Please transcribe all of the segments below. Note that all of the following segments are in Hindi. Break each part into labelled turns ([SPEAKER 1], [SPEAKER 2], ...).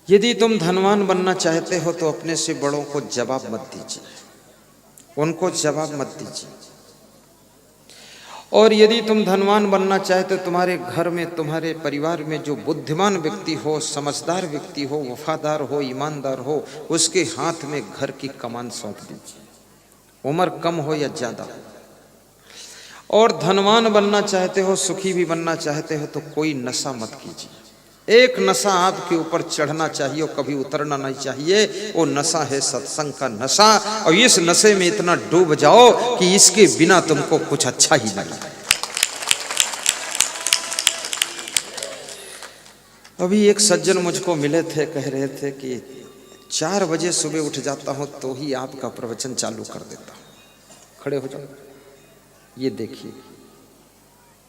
[SPEAKER 1] यदि तुम धनवान बनना चाहते हो तो अपने से बड़ों को जवाब मत दीजिए, उनको जवाब मत दीजिए। और यदि तुम धनवान बनना चाहते हो, तुम्हारे घर में, तुम्हारे परिवार में जो बुद्धिमान व्यक्ति हो, समझदार व्यक्ति हो, वफादार हो, ईमानदार हो, उसके हाथ में घर की कमान सौंप दीजिए, उम्र कम हो या ज्यादा। और धनवान बनना चाहते हो, सुखी भी बनना चाहते हो तो कोई नशा मत कीजिए। एक नशा आपके ऊपर चढ़ना चाहिए और कभी उतरना नहीं चाहिए, वो नशा है सत्संग का नशा। और इस नशे में इतना डूब जाओ कि इसके बिना तुमको कुछ अच्छा ही नहीं लगे। अभी एक सज्जन मुझको मिले थे, कह रहे थे कि 4 बजे सुबह उठ जाता हूं तो ही आपका प्रवचन चालू कर देता हूं। खड़े हो जाओ, ये देखिए,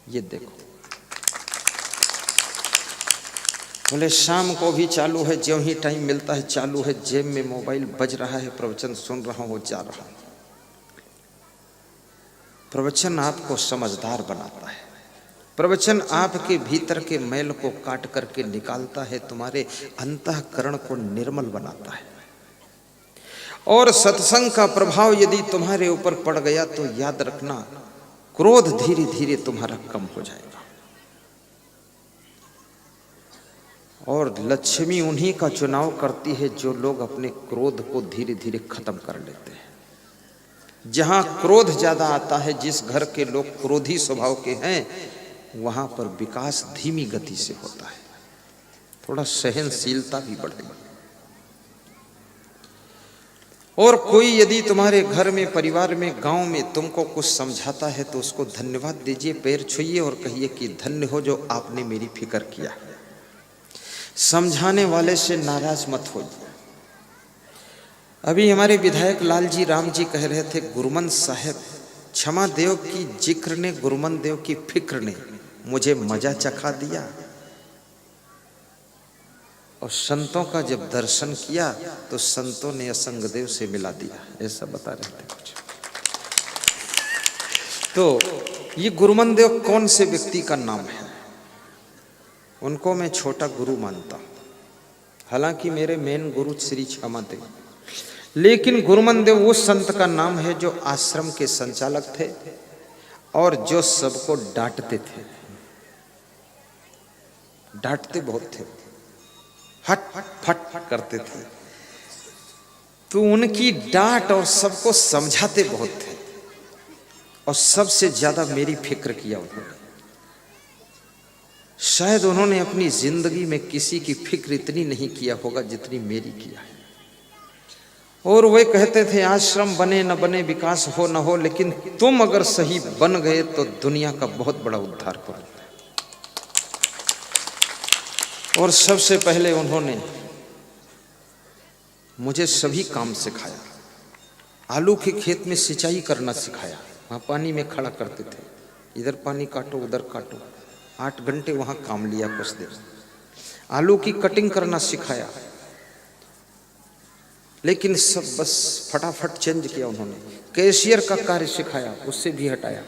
[SPEAKER 1] ये देखो। बोले शाम को भी चालू है, ज्यों ही टाइम मिलता है चालू है, जेब में मोबाइल बज रहा है, प्रवचन सुन रहा हूं, जा रहा हूं। प्रवचन आपको समझदार बनाता है, प्रवचन आपके भीतर के मैल को काट करके निकालता है, तुम्हारे अंतःकरण को निर्मल बनाता है। और सत्संग का प्रभाव यदि तुम्हारे ऊपर पड़ गया तो याद रखना, क्रोध धीरे धीरे तुम्हारा कम हो जाएगा। और लक्ष्मी उन्हीं का चुनाव करती है जो लोग अपने क्रोध को धीरे धीरे खत्म कर लेते हैं। जहां क्रोध ज्यादा आता है, जिस घर के लोग क्रोधी स्वभाव के हैं, वहां पर विकास धीमी गति से होता है, थोड़ा सहनशीलता भी बढ़ेगी। और कोई यदि तुम्हारे घर में, परिवार में, गांव में तुमको कुछ समझाता है तो उसको धन्यवाद दीजिए, पैर छूइए और कहिए कि धन्य हो जो आपने मेरी फिक्र किया। समझाने वाले से नाराज मत हो। अभी हमारे विधायक लालजी राम जी कह रहे थे, गुरुमन साहब, क्षमा देव की जिक्र ने, गुरुमन देव की फिक्र ने मुझे मजा चखा दिया, और संतों का जब दर्शन किया तो संतों ने असंग देव से मिला दिया, ऐसा बता रहे थे कुछ। तो ये गुरुमन देव कौन से व्यक्ति का नाम है? उनको मैं छोटा गुरु मानता हूं, हालांकि मेरे मेन गुरु श्री क्षमा देव, लेकिन गुरुमन देव उस संत का नाम है जो आश्रम के संचालक थे और जो सबको डांटते थे। डांटते बहुत थे, हट फट फट करते थे, तो उनकी डांट और सबको समझाते बहुत थे। और सबसे ज्यादा मेरी फिक्र किया उन्होंने। शायद उन्होंने अपनी जिंदगी में किसी की फिक्र इतनी नहीं किया होगा जितनी मेरी किया है। और वे कहते थे, आश्रम बने न बने, विकास हो न हो, लेकिन तुम अगर सही बन गए तो दुनिया का बहुत बड़ा उद्धार कर सकते। और सबसे पहले उन्होंने मुझे सभी काम सिखाया। आलू के खेत में सिंचाई करना सिखाया, वहां पानी में खड़ा करते थे, इधर पानी काटो उधर काटो, 8 घंटे वहां काम लिया कुछ देर। आलू की कटिंग करना सिखाया, लेकिन सब बस फटाफट चेंज किया उन्होंने। कैशियर का कार्य सिखाया, उससे भी हटाया।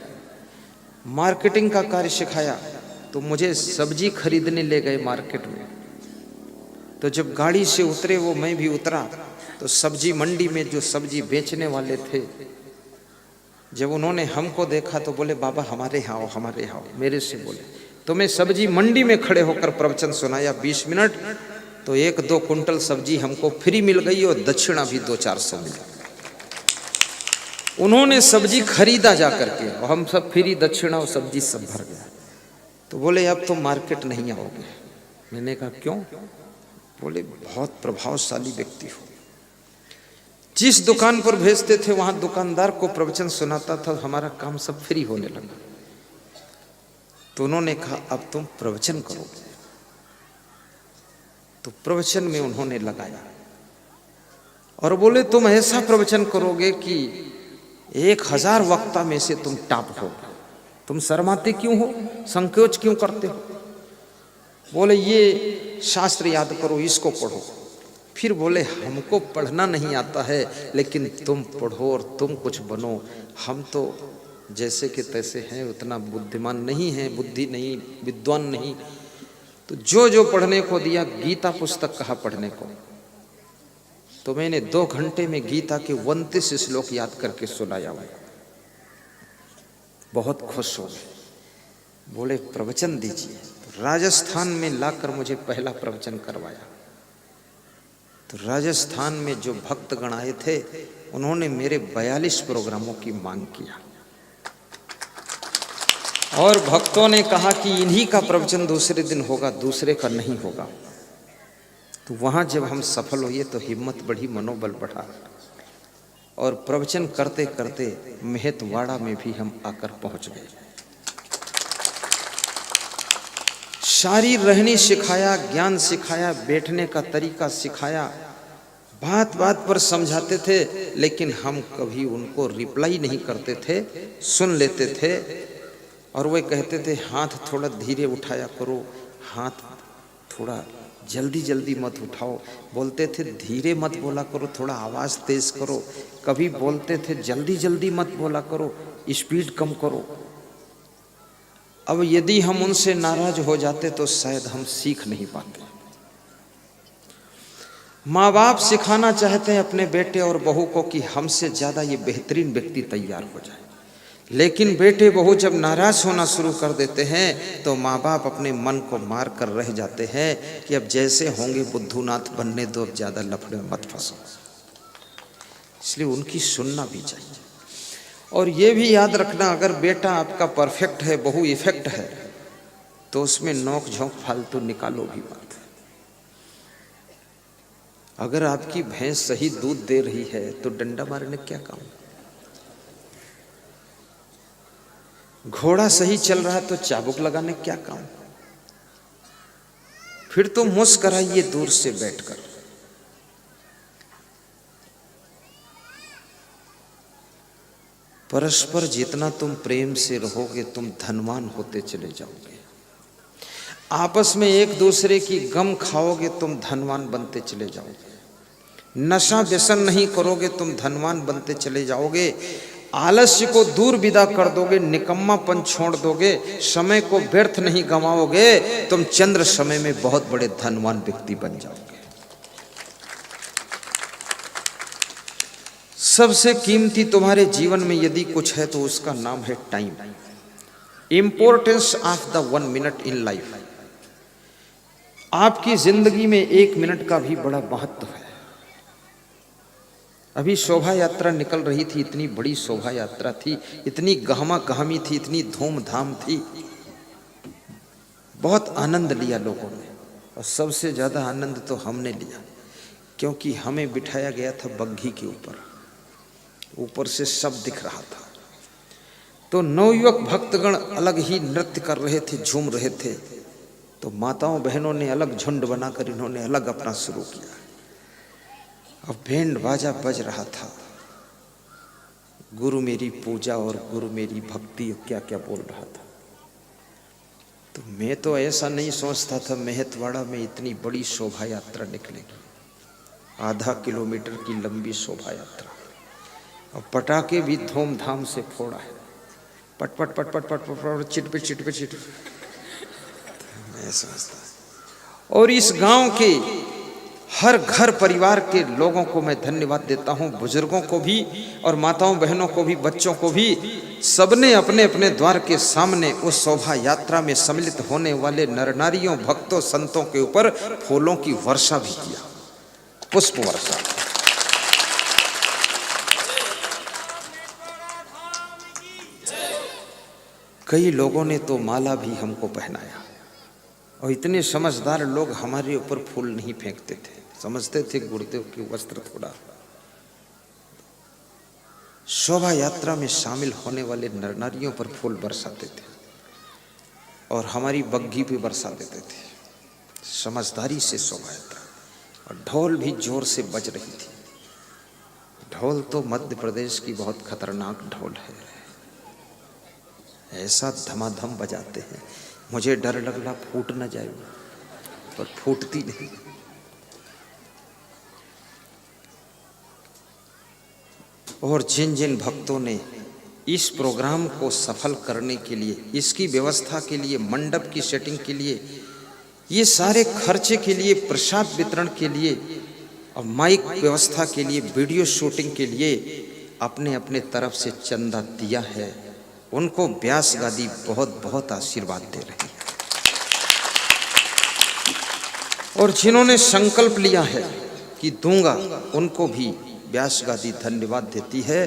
[SPEAKER 1] मार्केटिंग का कार्य सिखाया, तो मुझे सब्जी खरीदने ले गए मार्केट में। तो जब गाड़ी से उतरे वो, मैं भी उतरा, तो सब्जी मंडी में जो सब्जी बेचने वाले थे, जब उन्होंने हमको देखा तो बोले, बाबा हमारे यहाँ आओ, हमारे यहाँ आओ। मेरे से बोले, तो मैं सब्जी मंडी में खड़े होकर प्रवचन सुनाया 20 मिनट, तो 1-2 कुंटल सब्जी हमको फ्री मिल गई और दक्षिणा भी 200-400 मिल गई। उन्होंने सब्जी खरीदा जा करके, और हम सब फ्री, दक्षिणा और सब्जी सब भर गया। तो बोले अब तो मार्केट नहीं आओगे। मैंने कहा क्यों? बोले बहुत प्रभावशाली व्यक्ति हो। जिस दुकान पर भेजते थे वहां दुकानदार को प्रवचन सुनाता था, हमारा काम सब फ्री होने लगा। तो उन्होंने कहा अब तुम प्रवचन करोगे। तो प्रवचन में उन्होंने लगाया और बोले तुम ऐसा प्रवचन करोगे कि 1000 वक्ता में से तुम टॉप हो। तुम शर्माते क्यों हो, संकोच क्यों करते हो? बोले ये शास्त्र याद करो, इसको पढ़ो। फिर बोले हमको पढ़ना नहीं आता है, लेकिन तुम पढ़ो और तुम कुछ बनो। हम तो जैसे के तैसे हैं, उतना बुद्धिमान नहीं है, बुद्धि नहीं, विद्वान नहीं। तो जो जो पढ़ने को दिया, गीता पुस्तक कहा पढ़ने को, तो मैंने 2 घंटे में गीता के 29 श्लोक याद करके सुनाया हुआ। बहुत खुश हो गए, बोले प्रवचन दीजिए। तो राजस्थान में लाकर मुझे पहला प्रवचन करवाया। तो राजस्थान में जो भक्तगण आए थे उन्होंने मेरे 42 प्रोग्रामों की मांग किया और भक्तों ने कहा कि इन्हीं का प्रवचन दूसरे दिन होगा, दूसरे का नहीं होगा। तो वहाँ जब हम सफल हुए तो हिम्मत बढ़ी, मनोबल बढ़ा और प्रवचन करते करते मेहतवाड़ा में भी हम आकर पहुँच गए। शारीर रहनी सिखाया, ज्ञान सिखाया, बैठने का तरीका सिखाया, बात बात पर समझाते थे, लेकिन हम कभी उनको रिप्लाई नहीं करते थे, सुन लेते थे। और वे कहते थे हाथ थोड़ा धीरे उठाया करो, हाथ थोड़ा जल्दी जल्दी मत उठाओ। बोलते थे धीरे मत बोला करो, थोड़ा आवाज़ तेज करो। कभी बोलते थे जल्दी जल्दी मत बोला करो, स्पीड कम करो। अब यदि हम उनसे नाराज हो जाते तो शायद हम सीख नहीं पाते। माँ बाप सिखाना चाहते हैं अपने बेटे और बहू को कि हमसे ज़्यादा ये बेहतरीन व्यक्ति तैयार हो जाए, लेकिन बेटे बहू जब नाराज होना शुरू कर देते हैं तो माँ बाप अपने मन को मार कर रह जाते हैं कि अब जैसे होंगे बुद्धूनाथ बनने दो, अब ज़्यादा लफड़े में मत फंसो। इसलिए उनकी सुनना भी चाहिए। और ये भी याद रखना, अगर बेटा आपका परफेक्ट है, बहू इफेक्ट है, तो उसमें नोक झोंक फालतू निकालो भी मत। अगर आपकी भैंस सही दूध दे रही है तो डंडा मारने क्या काम। घोड़ा सही चल रहा है तो चाबुक लगाने क्या काम। फिर तो मुस्कुराइए दूर से बैठकर। परस्पर जितना तुम प्रेम से रहोगे तुम धनवान होते चले जाओगे। आपस में एक दूसरे की गम खाओगे तुम धनवान बनते चले जाओगे। नशा व्यसन नहीं करोगे तुम धनवान बनते चले जाओगे। आलस्य को दूर विदा कर दोगे, निकम्मापन छोड़ दोगे, समय को व्यर्थ नहीं गंवाओगे, तुम चंद्र समय में बहुत बड़े धनवान व्यक्ति बन जाओगे। सबसे कीमती तुम्हारे जीवन में यदि कुछ है तो उसका नाम है time. Importance of the 1 minute in life. आपकी जिंदगी में 1 मिनट का भी बड़ा महत्व है। अभी शोभा यात्रा निकल रही थी, इतनी बड़ी शोभा यात्रा थी, इतनी गहमा गहमी थी, इतनी धूमधाम थी, बहुत आनंद लिया लोगों ने। और सबसे ज्यादा आनंद तो हमने लिया, क्योंकि हमें बिठाया गया था बग्घी के ऊपर से सब दिख रहा था। तो नवयुवक भक्तगण अलग ही नृत्य कर रहे थे, झूम रहे थे। तो माताओं बहनों ने अलग झुंड बनाकर इन्होंने अलग अपना शुरू किया। अब बैंड बाजा बज रहा था, गुरु मेरी पूजा और गुरु मेरी भक्ति क्या क्या बोल रहा था। तो मैं तो ऐसा नहीं सोचता था मेहतवाड़ा में इतनी बड़ी शोभा यात्रा निकलेगी, 0.5 किलोमीटर की लंबी शोभा यात्रा, और पटाखे भी धूमधाम से फोड़ा है, पट पट पट पट पट पट, चिट पे चिट पे चिट। मैं समझता, और इस गांव के हर घर परिवार के लोगों को मैं धन्यवाद देता हूं, बुजुर्गों को भी और माताओं बहनों को भी, बच्चों को भी। सबने अपने अपने द्वार के सामने उस शोभा यात्रा में सम्मिलित होने वाले नर नारियों, भक्तों, संतों के ऊपर फूलों की वर्षा भी किया, पुष्प वर्षा। कई लोगों ने तो माला भी हमको पहनाया, और इतने समझदार लोग हमारे ऊपर फूल नहीं फेंकते थे, समझते थे गुरुदेव के वस्त्र थोड़ा। शोभा यात्रा में शामिल होने वाले नर नारियों पर फूल बरसाते थे और हमारी बग्घी पे बरसा देते थे, समझदारी से शोभा यात्रा। और ढोल भी जोर से बज रही थी। ढोल तो मध्य प्रदेश की बहुत खतरनाक ढोल है, ऐसा धमाधम बजाते हैं, मुझे डर लगला फूट न जाए, पर फूटती नहीं। और जिन जिन भक्तों ने इस प्रोग्राम को सफल करने के लिए, इसकी व्यवस्था के लिए, मंडप की सेटिंग के लिए ये सारे खर्चे के लिए, प्रसाद वितरण के लिए और माइक व्यवस्था के लिए, वीडियो शूटिंग के लिए अपने अपने तरफ से चंदा दिया है। उनको व्यास गादी बहुत बहुत आशीर्वाद दे रही है। और जिन्होंने संकल्प लिया है कि दूंगा, उनको भी व्यास गादी धन्यवाद देती है।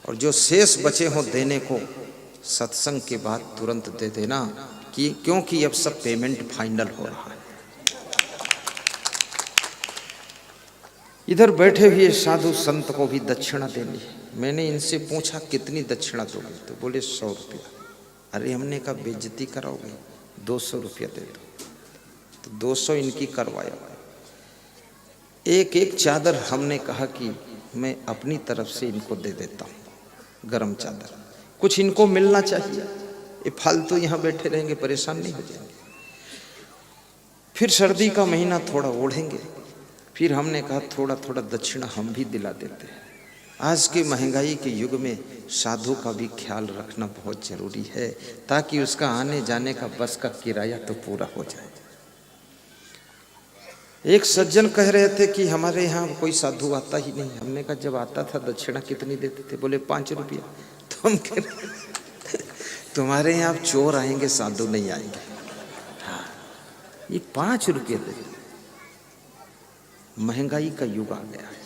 [SPEAKER 1] और जो शेष बचे हों देने को, सत्संग के बाद तुरंत दे देना, कि क्योंकि अब सब पेमेंट फाइनल हो रहा है। इधर बैठे हुए साधु संत को भी दक्षिणा देनी है। मैंने इनसे पूछा कितनी दक्षिणा दोगे, तो बोले 100 रुपया। अरे हमने कहा बेइज्जती कराओगे, 200 रुपया दे दो। तो 200 इनकी करवाया। एक एक चादर हमने कहा कि मैं अपनी तरफ से इनको दे देता हूँ, गरम चादर। कुछ इनको मिलना चाहिए, ये फालतू यहाँ बैठे रहेंगे, परेशान नहीं हो जाएंगे। फिर सर्दी का महीना थोड़ा ओढ़ेंगे। फिर हमने कहा थोड़ा थोड़ा दक्षिणा हम भी दिला देते हैं। आज के महंगाई के युग में साधु का भी ख्याल रखना बहुत जरूरी है, ताकि उसका आने जाने का बस का किराया तो पूरा हो जाए। एक सज्जन कह रहे थे कि हमारे यहाँ कोई साधु आता ही नहीं। हमने कहा जब आता था दक्षिणा कितनी देते थे? बोले 5 रुपया। तो हम कह रहे तुम्हारे यहाँ चोर आएंगे, साधु नहीं आएंगे। हाँ, ये 5 रुपये दे। महंगाई का युग आ गया है।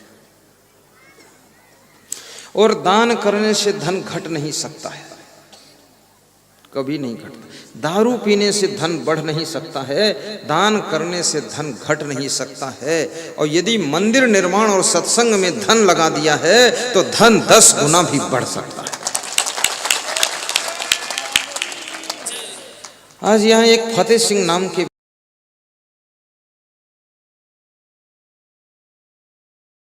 [SPEAKER 1] और दान करने से धन घट नहीं सकता है, कभी नहीं घटता। दारू पीने से धन बढ़ नहीं सकता है, दान करने से धन घट नहीं सकता है। और यदि मंदिर निर्माण और सत्संग में धन लगा दिया है तो धन 10 गुना भी बढ़ सकता है। आज यहाँ एक फतेह सिंह नाम के